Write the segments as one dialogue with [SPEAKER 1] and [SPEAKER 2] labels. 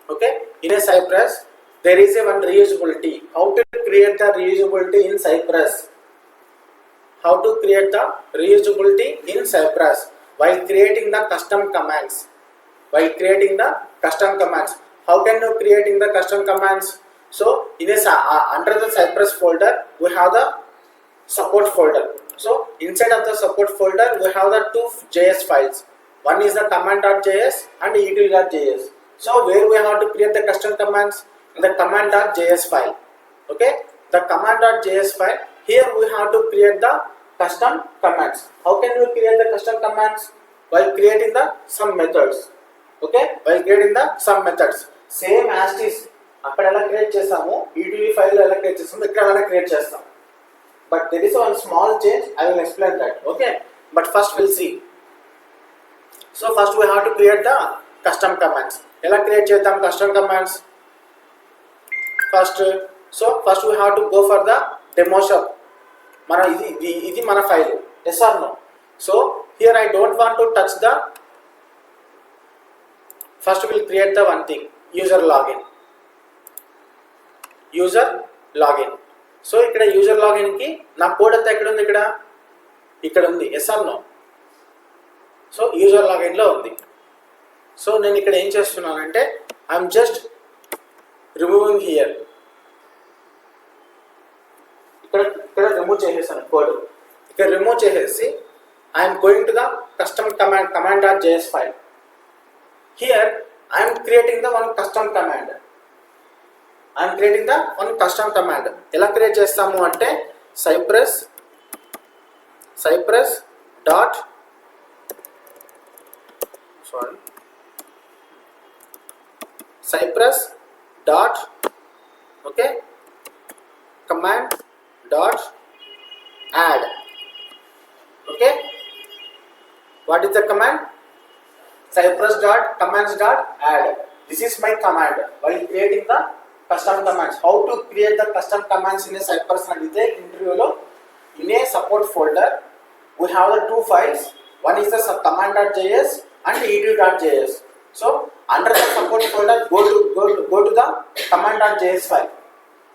[SPEAKER 1] Okay, in a Cypress there is a one reusability. How to create the reusability in Cypress? How to create the reusability in Cypress while creating the custom commands? While creating the custom commands, how can you creating the custom commands? So in a under the Cypress folder we have the support folder. So inside of the support folder we have the two JS files. One is the command.js and util.js. So where we have to create the custom commands in the command.js file. Okay, the command.js file, here we have to create the custom commands. How can we create the custom commands? While creating the some methods. Okay, while creating the some methods, same as is అక్కడ ఎలా create చేసాము util file ఎలా create చేసాము ఇక్కడ ఎలా create చేస్తాం. But there is one small change, I will explain that. Okay, but first we'll see. So first we have to create the custom commands. ఎలా create చేద్దాం custom commands? First we have to go for the demo shop. మన ఇది మన file, yes or no? So here I don't want to touch the, first we will create the one thing, user login. So ఇక్కడ user login కి నా code అంతా ఎక్కడ ఉంది? ఇక్కడ ఉంది, yes or no? So user login లో ఉంది. సో నేను ఇక్కడ ఏం చేస్తున్నానంటే ఐఎమ్ జస్ట్ రిమూవింగ్ హియర్. ఇక్కడ రిమూవ్ చేసేసాను కోడ్. ఇక్కడ రిమూవ్ చేసేసి I'm going to the custom command.js file. Here I'm creating the one custom command. ఎలా క్రియేట్ చేస్తాము అంటే cypress dot okay command dot add. Okay, what is the command? cypress.commands.add. This is my command while creating the custom commands. How to create the custom commands in a Cypress adite interview lo, in a support folder we have the two files. One is the command.js and util.js. So under the support folder go to the command.js file.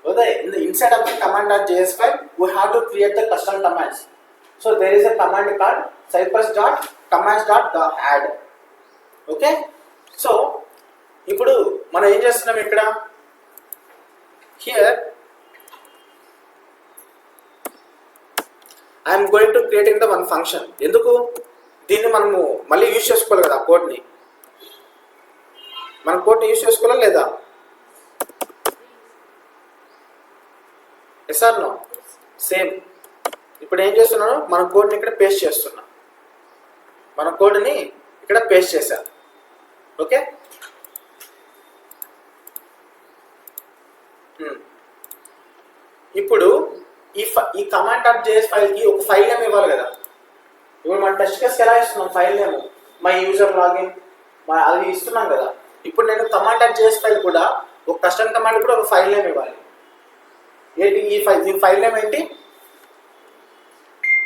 [SPEAKER 1] Okay, in the inside of the command.js file we have to create the custom commands. So there is a command called cypress.commands.add. Okay, so ఇప్పుడు మనం ఏం చేస్తున్నాం ఇక్కడ? Here I'm going to creating the one function. ఎందుకు? దీన్ని మనము మళ్ళీ use చేసుకోవాలి కదా, కోడ్ని. మన కోడ్ని యూజ్ చేసుకోవాలా లేదా? Yes or no? సేమ్. ఇప్పుడు ఏం చేస్తున్నాను, మన కోడ్ని ఇక్కడ పేస్ట్ చేస్తున్నా. మన కోడ్ని ఇక్కడ పేస్ట్ చేశాను. ఓకే, ఇప్పుడు ఈ command.js ఫైల్ కి ఒక ఫైల్ నేమ్ ఇవ్వాలి కదా. ఇప్పుడు మన టెస్ట్ కేస్ ఎలా ఇస్తున్నాం? File name my user login అది ఇస్తున్నాం కదా. ఇప్పుడు నేను command.js ఫైల్ కూడా ఒక కస్టమ్ కమాండ్ కూడా ఒక ఫైల్ నేమ్ ఇవ్వాలి. ఏంటి ఈ ఫైల్ నేమ్ ఏంటి?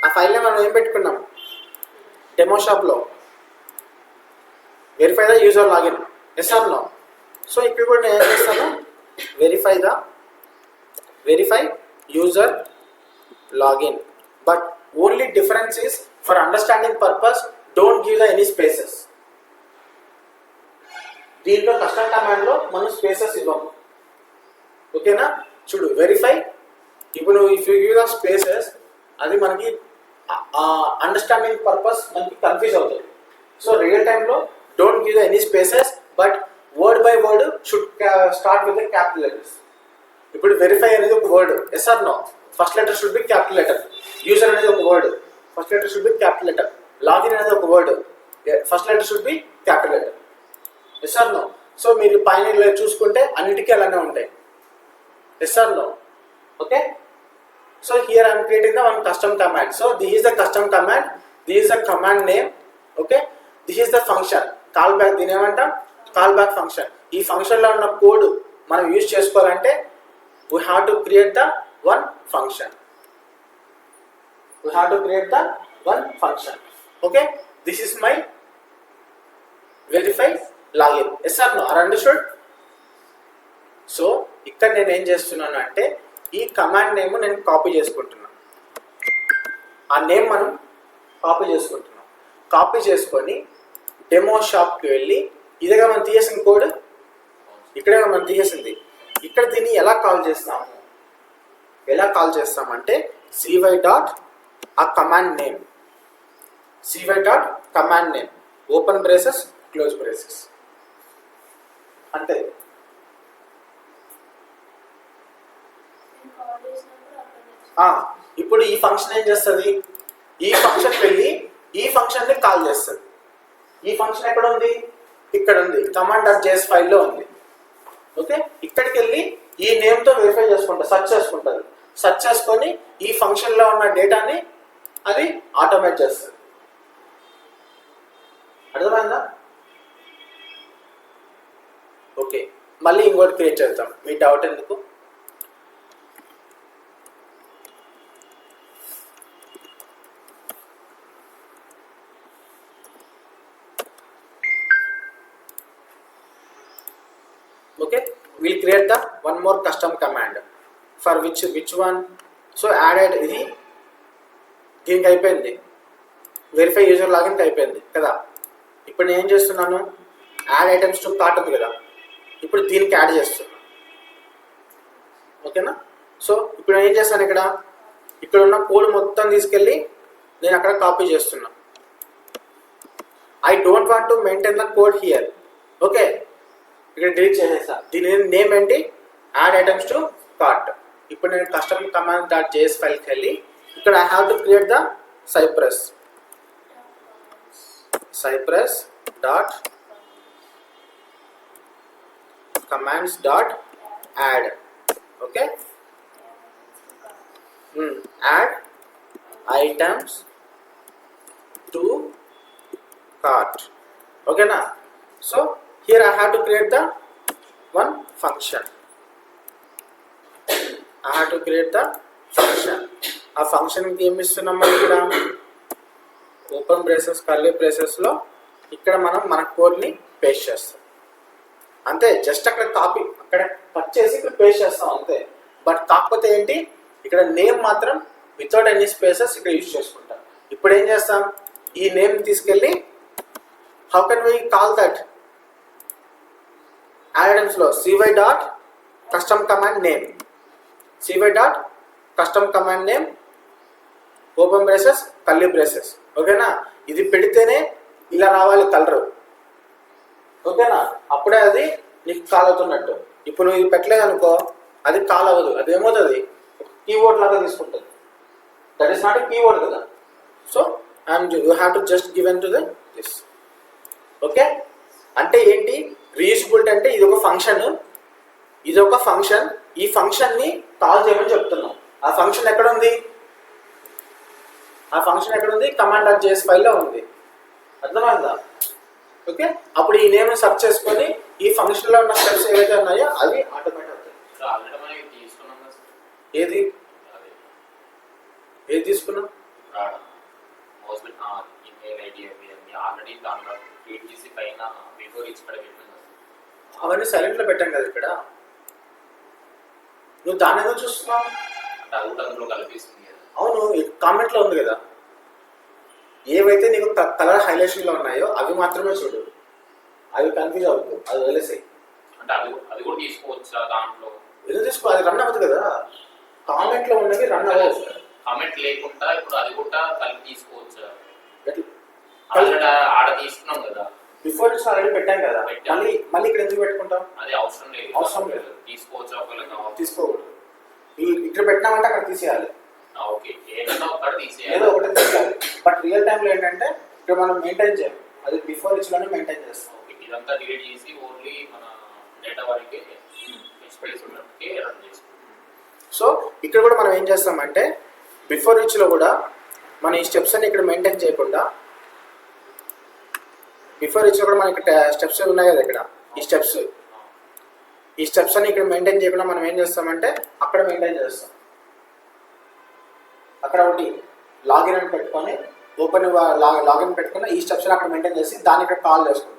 [SPEAKER 1] ఆ ఫైల్ నేమ్ మనం ఏం పెట్టుకున్నాం డెమో షాప్లో? Verify the user login, yes or no? So ఇక్కడ కూడా నేను ఏం చేస్తాను, verify user login. But only difference is for understanding purpose don't give the any spaces. దీంట్లో కస్టమ్ కమాండ్లో మనం స్పేసెస్ ఇవ్వము. ఓకేనా? చూడు, వెరిఫై. ఇప్పుడు if you give the spaces అది మనకి అండర్స్టాండింగ్ పర్పస్ మనకి కన్ఫ్యూజ్ అవుతుంది. సో రియల్ టైంలో don't give any spaces, but word by word should start with the capital letters. ఇప్పుడు వెరిఫై అనేది ఒక word, yes or no? First letter should be capital letter. User అనేది ఒక word, first letter should be capital letter. Login అనేది ఒక word, first letter should be capital letter. Yes or no? So మీరు పైన చూసుకుంటే అన్నిటికీ అలానే ఉంటాయి. Yes or no? Okay, so here I'm creating the one custom command. So this is the custom command, this is the command name. Okay, this is the function call back. దీని ఏమంటాం? Call back function. ఈ ఫంక్షన్లో ఉన్న code మనం use చేసుకోవాలంటే we have to create the one function. Okay, this is my verify login. Yes or no? Are understood? So ఇక్కడ నేను ఏం చేస్తున్నాను అంటే ఈ కమాండ్ నేమ్ నేను కాపీ చేసుకుంటున్నాను. ఆ నేమ్ మనం కాపీ చేసుకుంటున్నాం. కాపీ చేసుకొని డెమో షాప్కి వెళ్ళి ఇదిగా మనం తీసేసిన కోడ్ ఇక్కడే మనం తీసేసింది. ఇక్కడ దీన్ని ఎలా కాల్ చేస్తామంటే cy డాట్ ఆ command name open braces close braces అంతే. ఇప్పుడు ఈ ఫంక్షన్ ఏం చేస్తుంది, ఈ ఫంక్షన్ వెళ్ళి ఈ ఫంక్షన్ని కాల్ చేస్తుంది. ఈ ఫంక్షన్ ఎక్కడ ఉంది, ఇక్కడ ఉంది, command.js ఫైల్లో ఉంది. ఓకే, ఇక్కడికి వెళ్ళి ఈ నేమ్తో వెరిఫై చేసుకుంటుంది, సెర్చ్ చేసుకొని ఈ ఫంక్షన్లో ఉన్న డేటాని అది ఆటోమేట్ చేస్తుంది. అర్థమైందా? ఓకే, మళ్ళీ ఇంకోటి క్రియేట్ చేద్దాం. మీ డౌట్ ఎందుకు? Okay, we'll create the one more custom command for which one. So added ఇది దీనికి అయిపోయింది, వెరిఫై యూజర్ లాగిన్కి అయిపోయింది కదా. ఇప్పుడు నేను ఏం చేస్తున్నాను, యాడ్ ఐటమ్స్ టు కార్ట్ ఉంది కదా, ఇప్పుడు దీనికి యాడ్ చేస్తున్నాను. ఓకేనా? సో ఇప్పుడు నేను ఏం చేస్తాను, ఇక్కడ ఉన్న కోడ్ మొత్తం తీసుకెళ్ళి నేను అక్కడ కాపీ చేస్తున్నా. I don't want to maintain the code here. Okay, ఇక్కడ డిలీట్ చేసేసా. దీని నేమ్ ఏంటి, యాడ్ ఐటమ్స్ టు కార్ట్. ఇప్పుడు నేను కస్టమ్ command.js ఫైల్కి వెళ్ళి ఇక్కడ I have to create the Cypress dot commands dot add. Okay, add items to cart. ఓకేనా? So here I have to create the one function. ఆ ఫంక్షన్కి ఏమి ఇస్తున్నాం మనం, ఇక్కడ ఓపెన్ బ్రేసెస్ కర్లీ బ్రేసెస్లో ఇక్కడ మనం మన కోడ్ని పేస్ట్ చేస్తాం అంతే. జస్ట్ అక్కడ కాపీ అక్కడ కట్ చేసి ఇక్కడ పేస్ట్ చేస్తాం అంతే. బట్ కాకపోతే ఏంటి, ఇక్కడ నేమ్ మాత్రం వితౌట్ ఎనీ స్పేసెస్ ఇక్కడ యూజ్ చేసుకుంటాం. ఇప్పుడు ఏం చేస్తాం, ఈ నేమ్ తీసుకెళ్ళి how can we call that ఐటమ్స్లో cy dot custom command name open braces curly braces. ఓకేనా? ఇది పెడితేనే ఇలా రావాలి కలర్. ఓకేనా? అప్పుడే అది నీకు కాల్ అవుతున్నట్టు. ఇప్పుడు నువ్వు ఇది పెట్టలేదు అనుకో, అది కాల్ అవ్వదు. అది ఏమవుతుంది, కీవర్డ్ లాగా తీసుకుంటుంది. That is not a keyword కదా. So you have to just given to this. Okay, అంటే ఏంటి, రీయూజబిలిటీ అంటే ఇది ఒక ఫంక్షన్, ఈ ఫంక్షన్ని కాల్ చేయమని చెప్తున్నాం. ఆ ఫంక్షన్ ఎక్కడ ఉంది, command.js ఫైల్లో ఉంది. అర్థమైందా? ఓకే, అప్పుడు ఈ నేమ్ సెర్చ్ చేసుకొని ఈ ఫంక్షన్లో ఉన్న స్టెప్స్ ఏవైతే ఉన్నాయో అవి ఆటోమేటిక్ అవుతాయి. ఏది తీసుకున్నాం, అవన్నీ సైలెంట్లో పెట్టాం కదా. ఇక్కడ నువ్వు దాని ఏదో చూస్తున్నావు. అవును, కామెంట్లో ఉంది కదా. ఏవైతే నీకు కలర్ హైలైషన్లో ఉన్నాయో అవి మాత్రమే చూడు, అవి కన్ఫ్యూజ్ అవ్వదు, అది వదిలేసాయి.
[SPEAKER 2] అంటే అది కూడా తీసుకోవచ్చా దాంట్లో?
[SPEAKER 1] ఎందుకు తీసుకో, అది రన్ అవ్వదు కదా. కామెంట్లో ఉన్నవి రన్ అవ్వదు.
[SPEAKER 2] కామెంట్ లేకుండా ఇప్పుడు అది కూడా కలిపి తీసుకోవచ్చా? ఆడ తీసుకున్నాం కదా,
[SPEAKER 1] బిఫోర్ ఇట్స్ ఆల్రెడీ పెట్టాం కదా, మళ్ళీ ఇక్కడ ఎందుకు పెట్టుకుంటాం?
[SPEAKER 2] అది అవసరం లేదు. తీసుకోవచ్చా? ఒకవేళ
[SPEAKER 1] తీసుకోకూడదు. ఇక్కడ పెట్టినామంటే అక్కడ తీసేయాలి.
[SPEAKER 2] ఓకే, ఏదో ఒకటి
[SPEAKER 1] తీసేయాలి. బట్ రియల్ టైంలో ఏంటంటే ఇక్కడ మనం మెయింటైన్ చేయం, అది బిఫోర్ ఇచ్లోనే మెయింటైన్ చేస్తాం.
[SPEAKER 2] ఇదంతా డిలీట్ చేసి ఓన్లీ మన డేటా వరకే స్పేస్ ఉన్నట్టుకే రన్ చేస్తాం.
[SPEAKER 1] సో ఇక్కడ కూడా మనం ఏం చేస్తామంటే బిఫోర్ ఇచ్లో కూడా మన ఈ స్టెప్స్ అన్ని ఇక్కడ మెయింటైన్ చేయకుండా, బిఫోర్ ఇచ్లో కూడా మనకి స్టెప్స్ ఉన్నాయి కదా, ఇక్కడ ఈ స్టెప్స్ అన్ని ఇక్కడ మెయింటైన్ చేయకుండా మనం ఏం చేస్తామంటే అక్కడ మెయింటైన్ చేస్తాం. అక్కడ ఒకటి లాగిన్ అని పెట్టుకొని లాగిన్ పెట్టుకుని ఈ స్టెప్స్ అక్కడ మెయింటైన్ చేసి దాన్ని ఇక్కడ కాల్ చేసుకుంటాం.